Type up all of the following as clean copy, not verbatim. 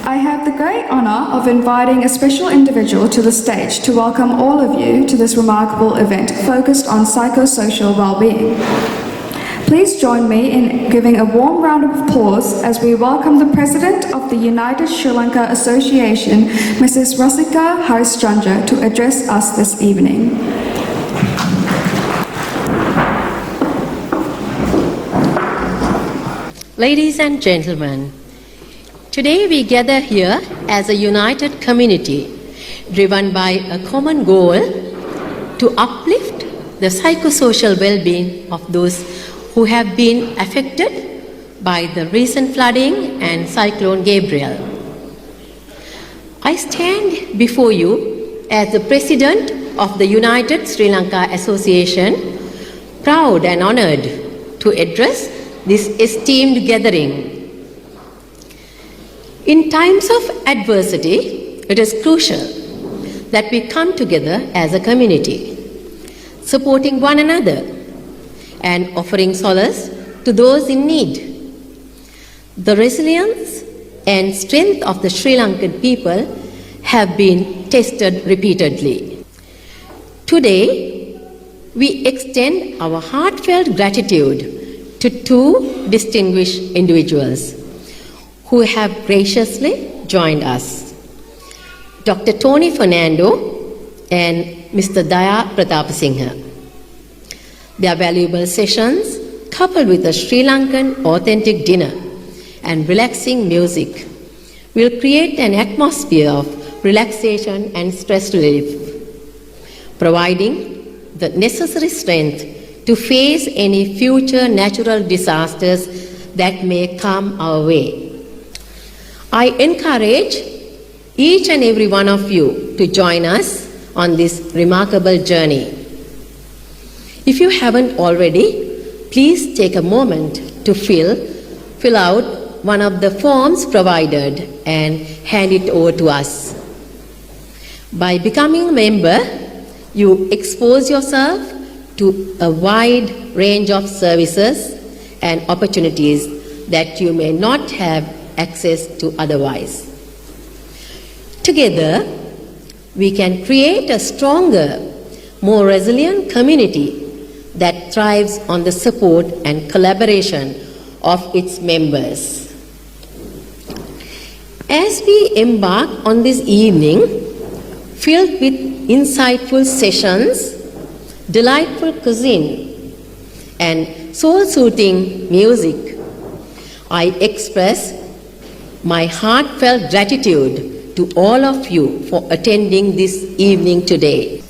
I have the great honour of inviting a special individual to the stage to welcome all of you to this remarkable event focused on psychosocial well-being. Please join me in giving a warm round of applause as we welcome the President of the United Sri Lanka Association, Mrs. Rasika Harischandra, to address us this evening. Ladies and gentlemen, today we gather here as a united community driven by a common goal to uplift the psychosocial well-being of those who have been affected by the recent flooding and Cyclone Gabriel. I stand before you as the President of the United Sri Lanka Association, proud and honoured to address this esteemed gathering. In times of adversity, it is crucial that we come together as a community, supporting one another and offering solace to those in need. The resilience and strength of the Sri Lankan people have been tested repeatedly. Today, we extend our heartfelt gratitude to two distinguished individuals who have graciously joined us, Dr. Tony Fernando and Mr. Daya Pratapasinghe. Their valuable sessions, coupled with a Sri Lankan authentic dinner and relaxing music, will create an atmosphere of relaxation and stress relief, providing the necessary strength to face any future natural disasters that may come our way. I encourage each and every one of you to join us on this remarkable journey. If you haven't already, please take a moment to fill out one of the forms provided and hand it over to us. By becoming a member, you expose yourself to a wide range of services and opportunities that you may not have access to otherwise. Together, we can create a stronger, more resilient community that thrives on the support and collaboration of its members. As we embark on this evening, filled with insightful sessions, delightful cuisine, and soul-soothing music, I express my heartfelt gratitude to all of you for attending this evening today.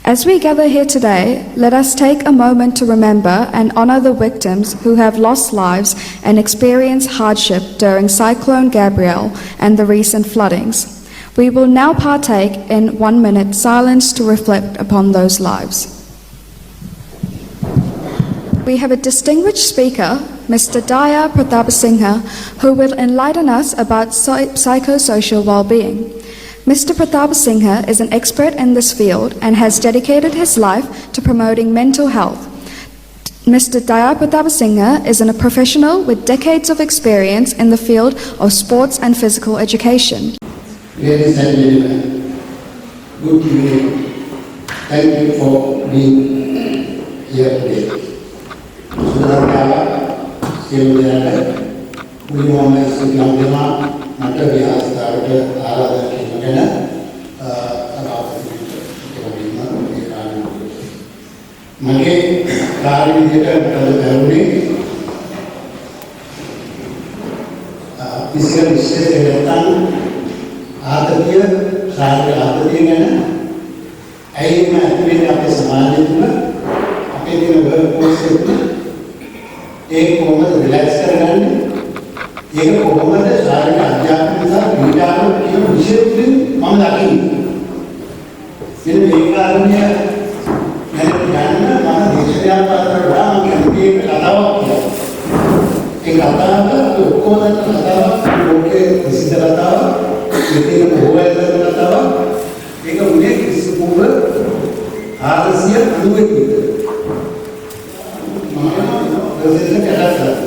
As we gather here today, let us take a moment to remember and honour the victims who have lost lives and experienced hardship during Cyclone Gabriel and the recent floodings. We will now partake in 1 minute silence to reflect upon those lives. We have a distinguished speaker, Mr. Daya Pratapasinghe, who will enlighten us about psychosocial well-being. Mr. Pratapasinghe is an expert in this field and has dedicated his life to promoting mental health. Mr. Daya Pratapasinghe is a professional with decades of experience in the field of sports and physical education. Ladies and gentlemen, good evening. Thank you for being here today. මගේ කාර්ය විදිහට මොකද කරුනේ physical stress එක නැත්නම් ආතතිය ශාරීරික ආතතිය ගැන ඇයිම ඇතුලේ අපේ සමාජය තුළ අපේ තියෙන වර්ක් ෆෝස් එක ඒක කොහොමද රිලැක්ස් කරගන්නේ ඒක කොහොමද ශාරීරික අධ්‍යාපනය සහ විද්‍යාව කියන විෂය තුලින් මම දකින්නේ මෙන්න මේ කාරණය දේශනයක් පාදකට වඩා මම කැමති එක කතාවක් කියනවා. ඒ කතාව ඔක්කොම කතාවක් ලෝකයේ ප්‍රසිද්ධ කතාවක්, ඒකේ බොහෝවැල් කතාවක්. ඒක උනේ කිසිපුර 490 විතර. මම ප්‍රසිද්ධ කතාවක්.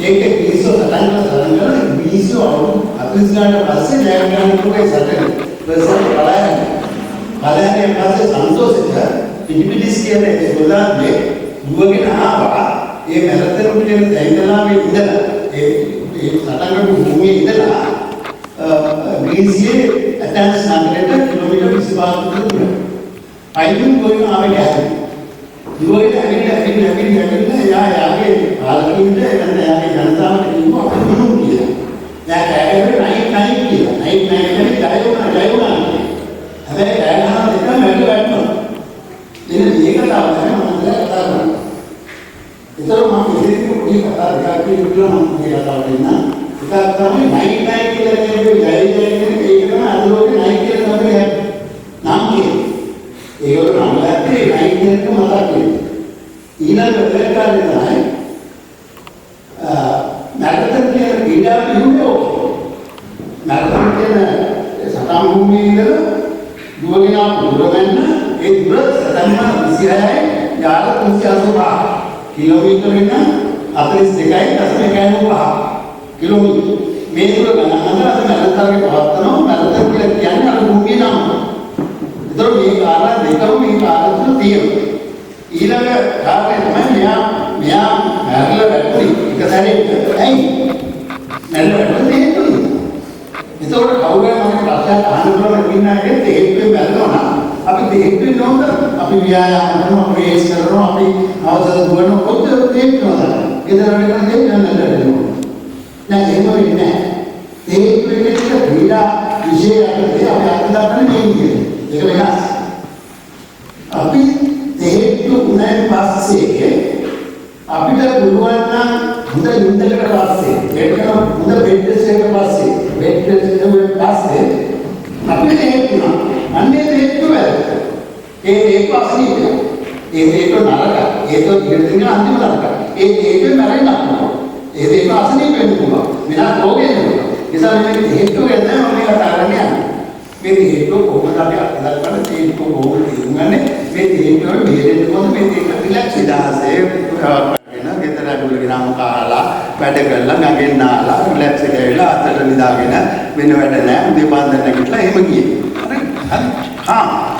ඒකේ පිළිසෝ සටහන් කරලා මිනිස්සු අවුරුදු 4 සර්විස් ගන්න පස්සේ ජය ගන්න පුළුවන් සැටේ. ප්‍රසන්න කලයන් පස්සේ සන්තෝෂිත පිටිපිටිස් කියන්නේ ඒ ගොඩාක්ගේ දුවගෙන ආවා. ඒ මැරතන පිටින් දැයිදලා මේ ඉඳලා ඒ සටනක භූමියේ ඉඳලා ග්‍රීසියේ ඇතැන්ස් නගරයට කිලෝමීටර් 25ක් දුර. අයින් ගොයින් ආවේ නැහැ. දුවගෙන ඇවිල්ලා යාගේ පාලකින්ද එතන යාගේ ජනතාවට කිව්වා අපි මොනු කියලා. දැන් කෑගහුවේ නයි කියලා. නයි කියන්නේ ජයුණා. හැබැයි කෑගහන එක මැඩ වැටුණා. ඉතින් මේක තමයි මම කතා කරන්නේ. ඒතර මම ඉතින් පොඩි කතා දෙකක් කියනවා මම මේ කතාවට එන්න. ඒක තමයි නයි කියලා කියන්නේ ජය කියන්නේ ඒක තමයි අද ලෝකේ නයි කියලා තමයි නම් කියන්නේ. ඒකට නම් ලැබෙන්නේ නයි කියන එක මතක් වෙන්නේ. ඊළඟ වෙලාවට තමයි මැරතන් කියන ක්‍රීඩා පිළිවෙල මැරතන් කියන සටන් භූමියේ ඉඳලා දුවගෙන දුරවෙන්න ඒ දුර සතන්ම 26යි යාල 385 කිලෝමීටර වෙන 42.5 කිලෝමීටර මේ දුර ගණන් අද මැරතන්ගේ පවත්වනවා මැරතන් කියලා කියන්නේ අර භූමියේ නම. ඒතර මේ කාර්ය දෙකම මේ කාර්ය තුන තියෙනවා. ඊළඟ කාර්යය තමයි මෙයා මැරලා වැටුනේ එක සැරේට. ඇයි? මැරලා වැටුනේ හේතුව. ඒතකොට කවුරුහරි මම ප්‍රශ්නයක් අහන්න පුළුවන් ඉන්නකෙත් හේතුව මැරෙනවා නම් අපි හේතුව නෝද අපි ව්‍යායාම කරනවා අපි ඒස් කරනවා අපි අවසර දුවනවා කොහොමද තේරෙනවද? ඒතරම් එකක් දෙන්න නෑ එහෙම වෙන්නේ නෑ. හේතුව එක්ක ක්‍රීඩා විශේෂයකට අපි අත්දැකන්නේ නෙමෙයි. ඒක වෙනස්. අපි හේතු උනාට පස්සේ අපිට පුළුවන් නම් හොඳ නිින්දකට පස්සේ ඒක හොඳ බෙඩ් එකකට පස්සේ බෙඩ් එකකට පස්සේ අපිට හේතුණා අන්නේ හේතු වැඩ ඒ හේතු අසනීප ඒ හේතු නරක හේතු දිගට යන අන්තිම නරක ඒ හේතු මැරෙන්න ඒ හේතු අසනීප වෙන්න පුළුවන් විනාශ රෝගෙ වෙනවා නිසා මේ හේතු ගැන මම කතා කරන්නේ මේ හේතු කොහොමද අපි අත්දැකලා තියෙන්නේ කොහොමද කියන්නේ මේ හේතු වල බෙහෙත් කොහොමද මේ ඒක රිලැක්ස් ඉදාසේ වෙන ගෙදර ඇතුළේ ගිනාම කාලා වැඩ කරලා ගඟෙන් නාලා රිලැක්ස් එක වෙලා අතට නිදාගෙන වෙන වැඩ නැහැ උදේ පාන්දර නැගිටලා එහෙම ගියේ හරි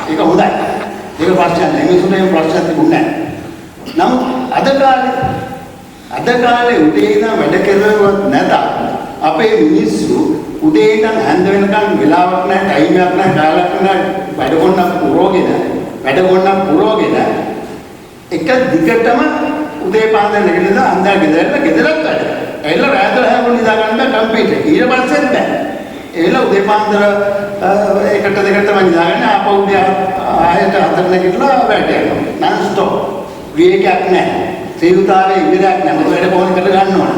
ඒක හොඳයි ඒක ප්‍රශ්න නැහැ මේසුනේ ප්‍රශ්න තිබුණේ නැහැ නමුත් අද කාලේ උදේ ඉඳන් වැඩ කරුවොත් නැත අපේ මිනිස්සු උදේ ඉඳන් හැන්ද වෙනකන් වෙලාවක් නැහැ ටයිම් එකක් නැහැ කාලයක් නැහැ වැඩ ගොන්නක් පුරවගෙන එක දිගටම උදේ පාන්දර නැගිටලා අන්දා ගෙදරට වැඩ. එයිලා රාත්‍ර හැමෝම නිදා ගන්න බෑ කම්පියුටර්. ඊට පස්සෙත් බෑ. එයිලා උදේ පාන්දර එකට දෙකට තමයි නිදාගන්නේ ආපහු උදේ ආයෙත් අතර නැගිටලා වැඩ යනවා. නන් ස්ටොප්. විවේකයක් නැහැ. සීලතාවේ ඉවරයක් නැහැ. මොකද වැඩ කොහොමද කර ගන්න ඕන.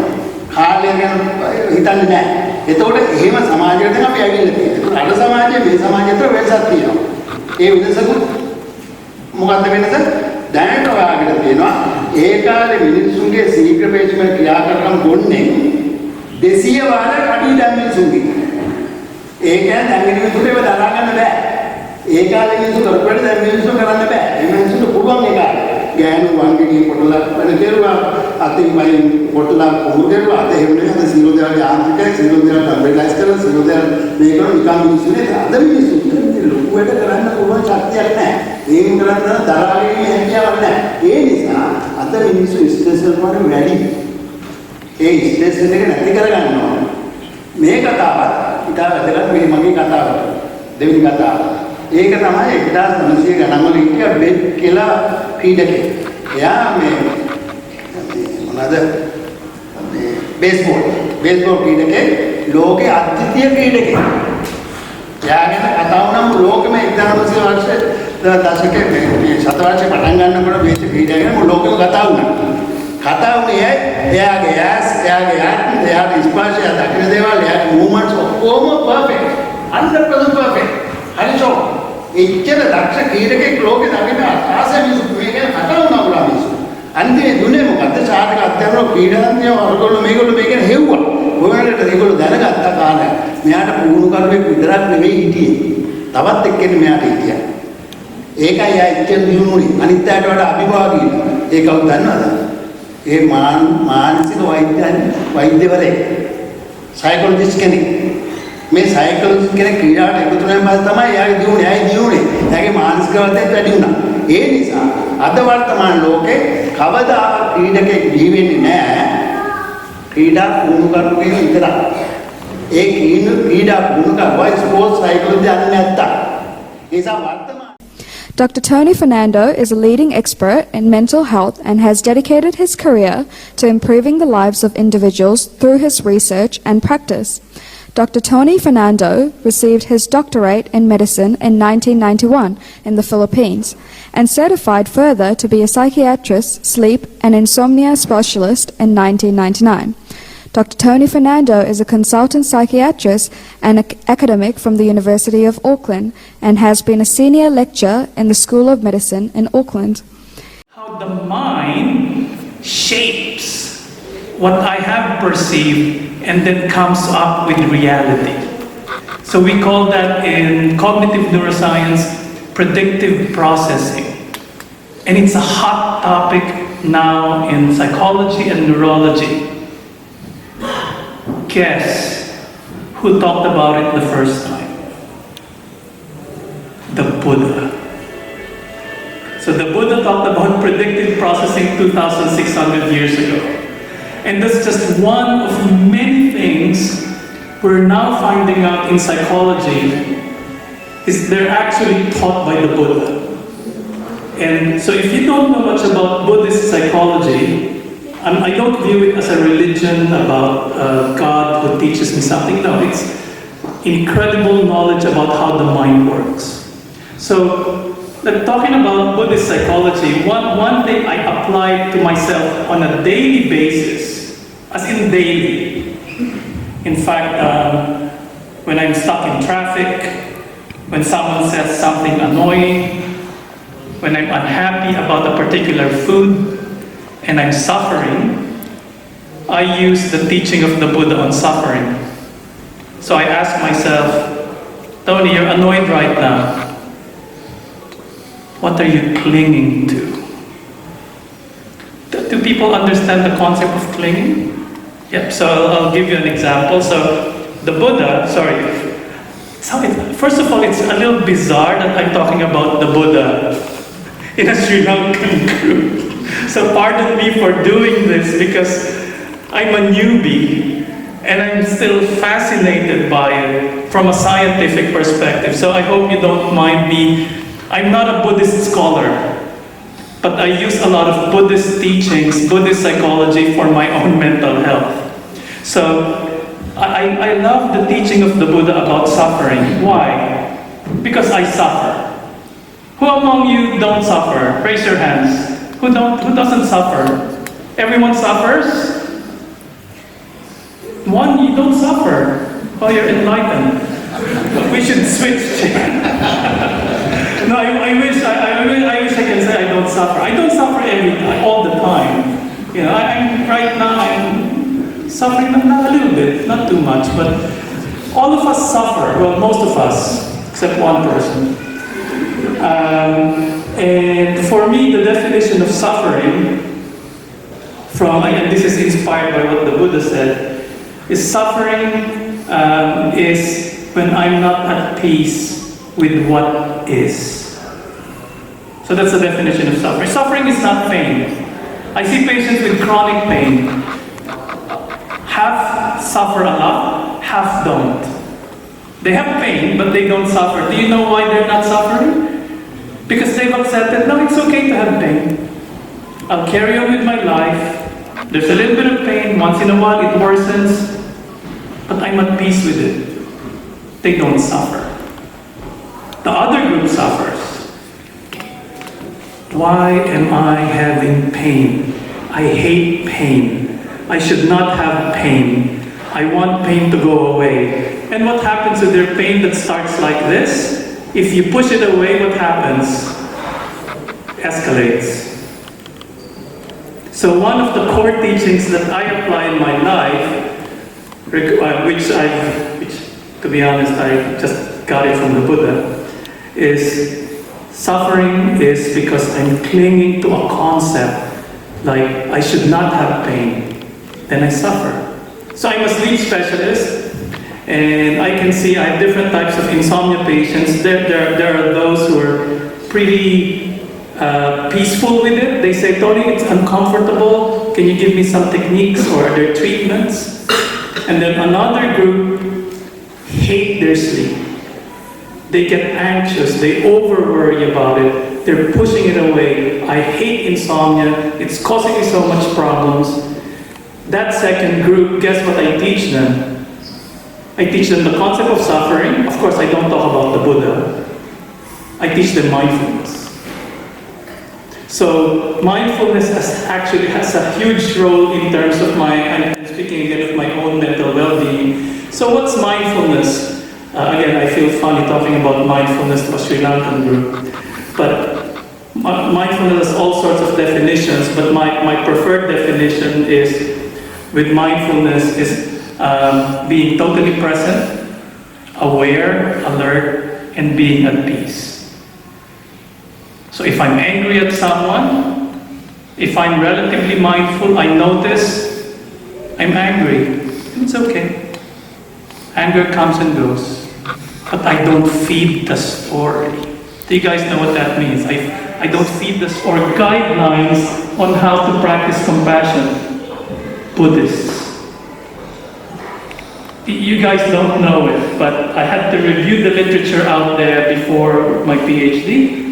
කාලය ගැන හිතන්නේ නැහැ. එතකොට එහෙම සමාජයකට තමයි අපි ඇවිල්ලා තියෙන්නේ. අර සමාජයේ මේ සමාජය අතර වෙනසක් තියෙනවා. ඒ වෙනසක මොකක්ද වෙනස? දැනට ඔයාලට තියෙනවා ඒ කාලේ මිනිස්සුන්ගේ ශීඝ්‍ර පේශිමය ක්‍රියාකරන ගොන්නේ 200 වාරයක් අඩි දැන් මිනිස්සුන්ගේ. ඒ කියන්නේ දැන් මිනිස්සුන්ට ඒව දරා ගන්න බෑ. ඒ කාලේ මිනිස්සු කරපුවට දැන් මිනිස්සු කරන්න බෑ. ඒ මිනිස්සුන්ට පුළුවන් ඒක. ගෑනු වංගෙඩිය පොටලා වෙන කෙරුවා අතින් වයින් පොටලා පොහු කෙරුවා අත එහෙම නෙවෙයි අද සිරෝදයාගේ ආන්තිකයි සිරෝදයාට අම්බෙලයිස් කරලා සිරෝදයා මේක නිකන් මිනිස්සුනේ අද මිනිස්සු ලොකු වැඩ කරන්න පුළුවන් ශක්තියක් නැහැ. ඒක කරන්න දරාගෙන හැකියාවක් නැහැ. ඒ නිසා අද මිනිස්සු ස්ට්‍රෙස් වලට වැඩි. ඒ ස්ට්‍රෙස් එක නැති කරගන්න ඕන. මේ කතාවත් ඉතාල වැදගත් මේ මගේ කතාව. දෙවෙනි කතාව. ඒක තමයි 1900 ගණන් වල හිටිය බෙඩ් කියලා ක්‍රීඩකෙක්. එයා මේ මොනවාද මේ බේස්බෝල් ක්‍රීඩකෙක් ලෝකේ අද්විතීය ක්‍රීඩකෙක්. එයාගෙන කතා වුණාම ලෝකෙම 1900 වර්ෂයේ දශකයේ මේ ශතවර්ෂයේ පටන් ගන්නකොට මේ ක්‍රීඩා ගැන මුළු ලෝකෙම කතා වුණා. කතා වුණේ එයාගේ ඇස්, එයාගේ ස්පර්ශය, දකින්න දේවල්, එයාගේ මූවමන්ට්ස් ඔක්කොම පර්ෆෙක්ට්. 100% පර්ෆෙක්ට්. හරිසෝ. එච්චර දක්ෂ ක්‍රීඩකෙක් ලෝකේ දකින්න ආසයි මිනිස්සු මේ ගැන කතා වුණා උලා මිනිස්සු. අන්තිමේ දුන්නේ මොකද්ද? ශාරීරික අධ්‍යාපන ක්‍රීඩාන්තිය වරගොල්ලෝ මේගොල්ලෝ මේක හෙව්වා. කොහොමද ඒගොල්ලෝ දැනගත්ත කාලේ මෙයාට පුහුණු කරුවෙක් විතරක් නෙවෙයි හිටියේ. තවත් එක්කෙනෙක් මෙයාට හිටියා. ඒකයි ආ එච්චර දිනුනේ. අනිත් අයට වඩා අභිභාගී. ඒක කවුද දන්නවද? ඒ මානසික වෛද්‍යවරයෙක්. සයිකොලොජිස්ට් කෙනෙක්. මේ සයිකොලොජිස්ට් කෙනෙක් ක්‍රීඩාවට එකතු වෙන පස්සේ තමයි එයාගේ දියුණුව. එයාගේ දියුණුවේ. එයාගේ මානසික වර්ධනයත් වැඩි වුණා. ඒ නිසා අද වර්තමාන ලෝකේ කවදාවත් ක්‍රීඩකෙක් බිහි වෙන්නේ නැහැ. ක්‍රීඩා පුහුණු කරපු කෙනෙක් විතරයි. ඒ ක්‍රීඩා පුහුණු කරපුවා ස්පෝර්ට්ස් සයිකොලොජි අන්නේ නැත්තා. ඒ නිසා වර්තමාන Dr. Tony Fernando is a leading expert in mental health and has dedicated his career to improving the lives of individuals through his research and practice. Dr. Tony Fernando received his doctorate in medicine in 1991 in the Philippines and certified further to be a psychiatrist, sleep and insomnia specialist in 1999. Dr. Tony Fernando is a consultant psychiatrist and academic from the University of Auckland and has been a senior lecturer in the School of Medicine in Auckland. How the mind shapes what I have perceived and then comes up with reality. So we call that in cognitive neuroscience predictive processing. And it's a hot topic now in psychology and neurology. Guess who talked about it the first time? The Buddha. So the Buddha talked about predictive processing 2,600 years ago. And that's just one of many things we're now finding out in psychology is they're actually taught by the Buddha. And so if you don't know much about Buddhist psychology, I don't view it as a religion about God who teaches me something. No, it's incredible knowledge about how the mind works. So, talking about Buddhist psychology, one thing I apply to myself on a daily basis, as in daily. In fact, when I'm stuck in traffic, when someone says something annoying, when I'm unhappy about a particular food, and I'm suffering, I use the teaching of the Buddha on suffering. So I ask myself, Tony, you're annoyed right now. What are you clinging to? Do people understand the concept of clinging? Yep, so I'll give you an example. So the Buddha, first of all, it's a little bizarre that I'm talking about the Buddha in a Sri Lankan group. So pardon me for doing this because I'm a newbie and I'm still fascinated by it from a scientific perspective. So I hope you don't mind me. I'm not a Buddhist scholar, but I use a lot of Buddhist teachings, Buddhist psychology for my own mental health. So I love the teaching of the Buddha about suffering. Why? Because I suffer. Who among you don't suffer? Raise your hands. Who doesn't suffer? Everyone suffers? One, you don't suffer. Oh, you're enlightened. We should switch. No, I wish I can say I don't suffer. I don't suffer all the time. You know, I'm suffering a little bit, not too much, but all of us suffer. Well, most of us, except one person. And for me, the definition of suffering, and this is inspired by what the Buddha said, is suffering is when I'm not at peace with what is. So that's the definition of suffering. Suffering is not pain. I see patients with chronic pain. Half suffer a lot, half don't. They have pain, but they don't suffer. Do you know why they're not suffering? Because they've accepted, no, it's okay to have pain. I'll carry on with my life. There's a little bit of pain. Once in a while it worsens. But I'm at peace with it. They don't suffer. The other group suffers. Why am I having pain? I hate pain. I should not have pain. I want pain to go away. And what happens with their pain that starts like this? If you push it away, what happens? Escalates. So one of the core teachings that I apply in my life, which to be honest, I just got it from the Buddha, is suffering is because I'm clinging to a concept like I should not have pain, then I suffer. So I'm a sleep specialist, And I can see I have different types of insomnia patients. There are those who are pretty peaceful with it. They say, Tony, it's uncomfortable. Can you give me some techniques or are there treatments? And then another group hate their sleep. They get anxious. They over-worry about it. They're pushing it away. I hate insomnia. It's causing me so much problems. That second group, guess what I teach them? I teach them the concept of suffering. Of course, I don't talk about the Buddha. I teach them mindfulness. So mindfulness actually has a huge role in terms of I'm speaking again of my own mental well-being. So what's mindfulness? Again, I feel funny talking about mindfulness to a Sri Lankan group. But mindfulness has all sorts of definitions, but my preferred definition is, with mindfulness, is being totally present, aware, alert, and being at peace. So if I'm angry at someone, if I'm relatively mindful, I notice I'm angry. It's okay. Anger comes and goes. But I don't feed the story. Do you guys know what that means? I don't feed the story. Or guidelines on how to practice compassion. Buddhists. You guys don't know it, but I had to review the literature out there before my PhD.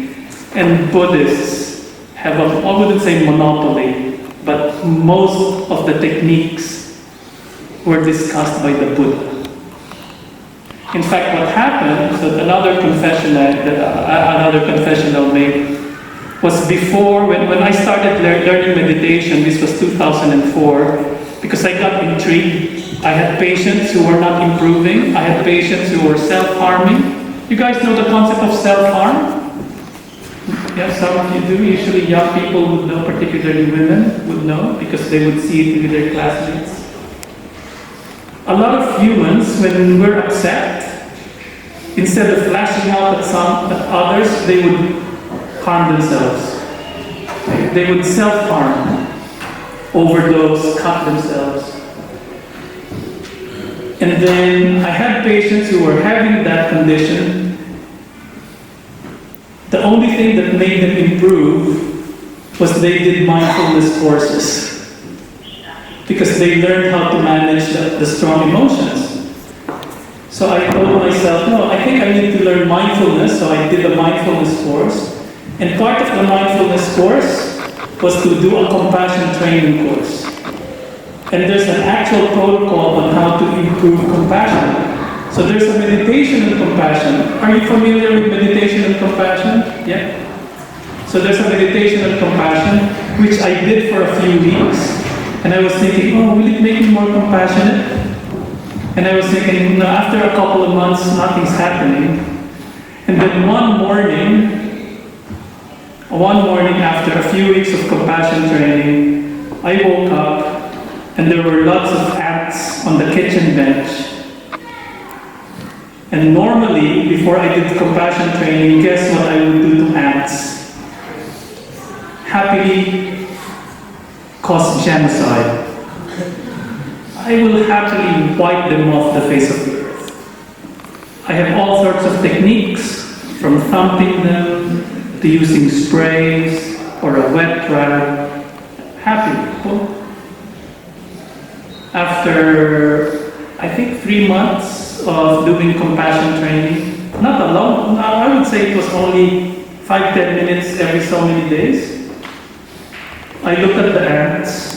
And Buddhists have I wouldn't say monopoly, but most of the techniques were discussed by the Buddha. In fact, what happened, so another confession I'll make, was before, when I started learning meditation, this was 2004, because I got intrigued. I had patients who were not improving. I had patients who were self-harming. You guys know the concept of self-harm? Yeah, some of you do. Usually young people would know, particularly women would know, because they would see it with their classmates. A lot of humans, when we're upset, instead of lashing out at others, they would harm themselves. They would self-harm, overdose, cut themselves. And then I had patients who were having that condition. The only thing that made them improve was they did mindfulness courses, because they learned how to manage the strong emotions. So I told myself, no, I think I need to learn mindfulness, so I did a mindfulness course. And part of the mindfulness course was to do a compassion training course. And there's an actual protocol on how to improve compassion. So there's a meditation and compassion. Are you familiar with meditation and compassion? Yeah? So there's a meditation and compassion, which I did for a few weeks. And I was thinking, oh, will it make me more compassionate? And I was thinking, no, after a couple of months, nothing's happening. And then one morning after a few weeks of compassion training, I woke up and there were lots of ants on the kitchen bench. And normally, before I did compassion training, guess what I would do to ants? Happily cause genocide. I will happily wipe them off the face of the earth. I have all sorts of techniques, from thumping them to using sprays or a wet rag. Happily. After, I think, 3 months of doing compassion training, not a long, I would say it was only 5-10 minutes every so many days. I looked at the ants.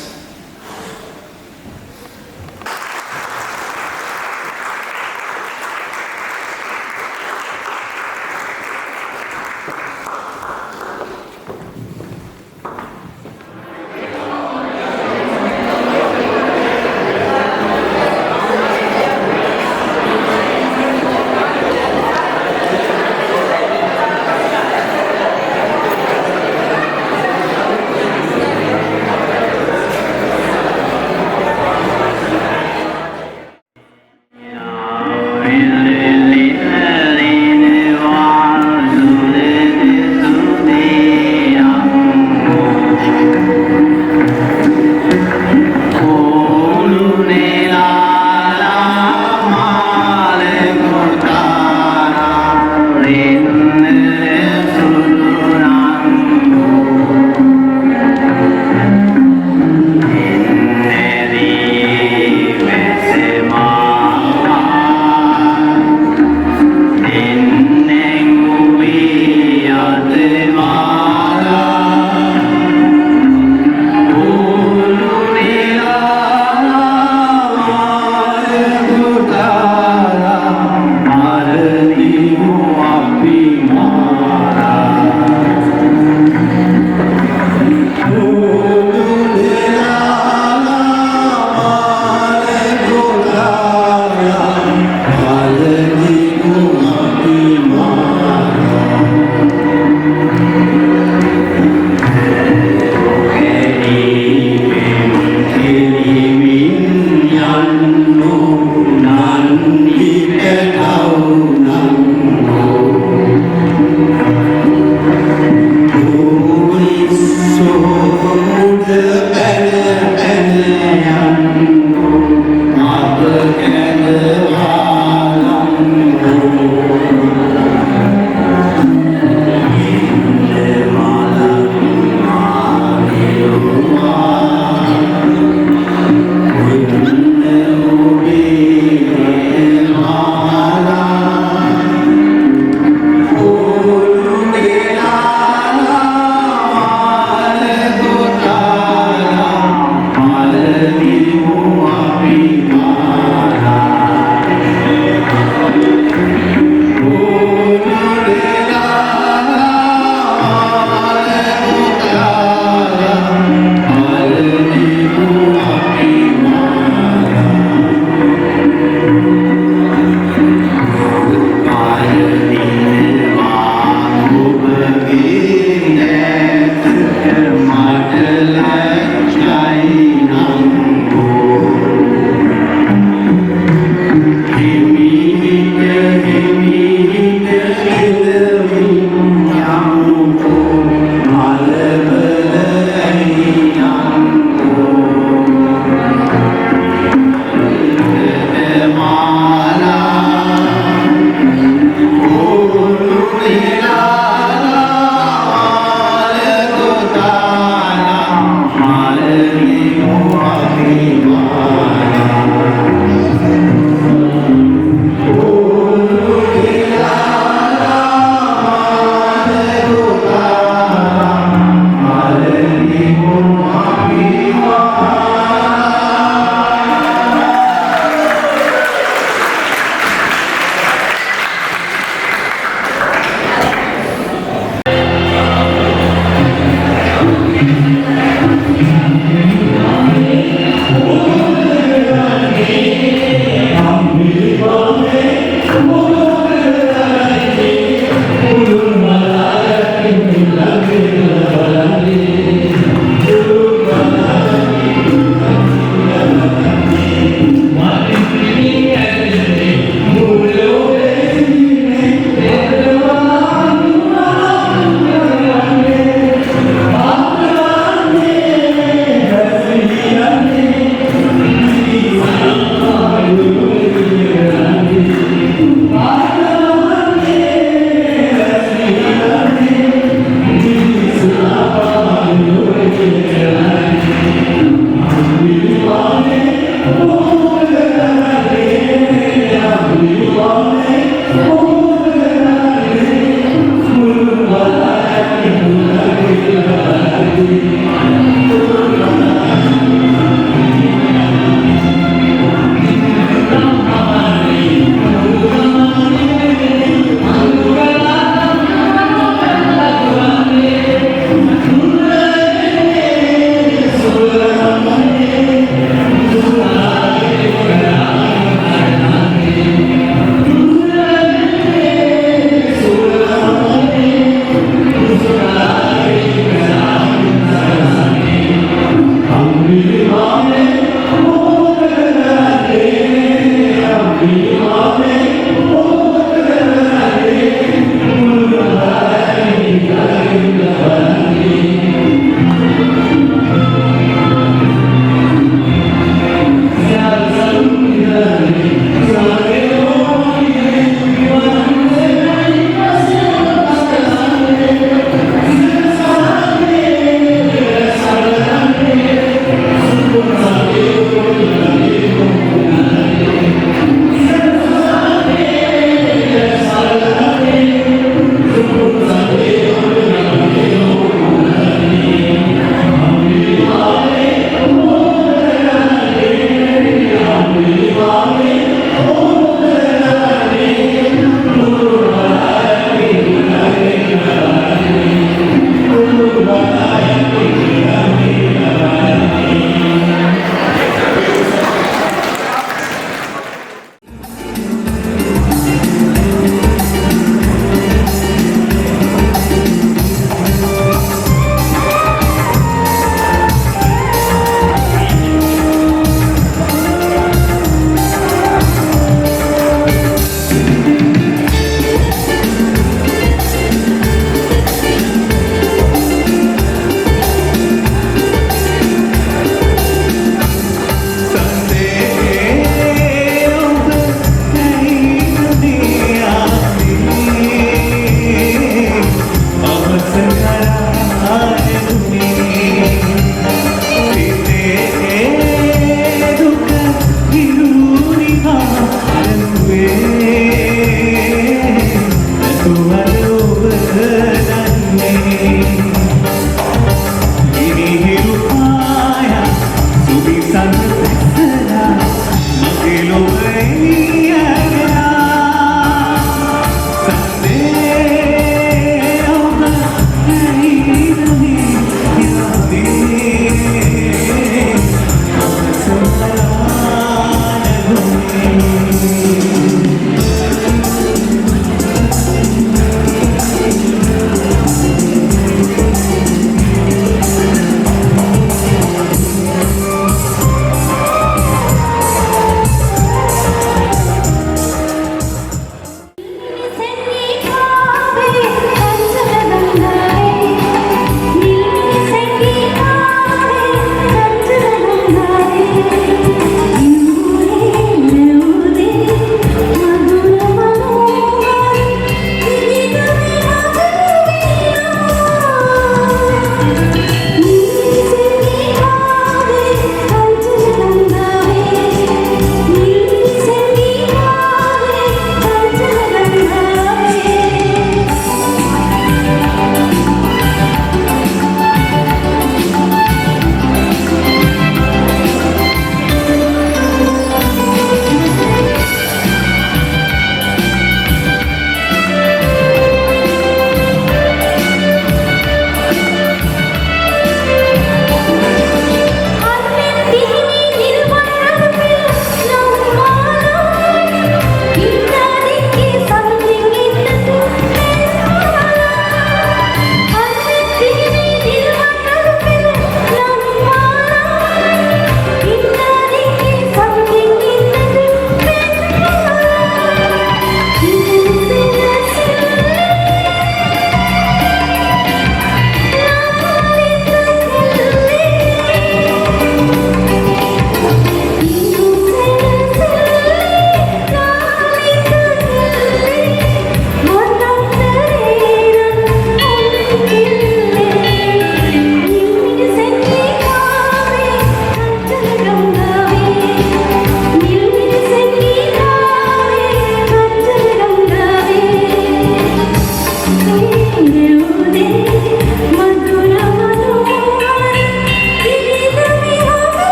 මේ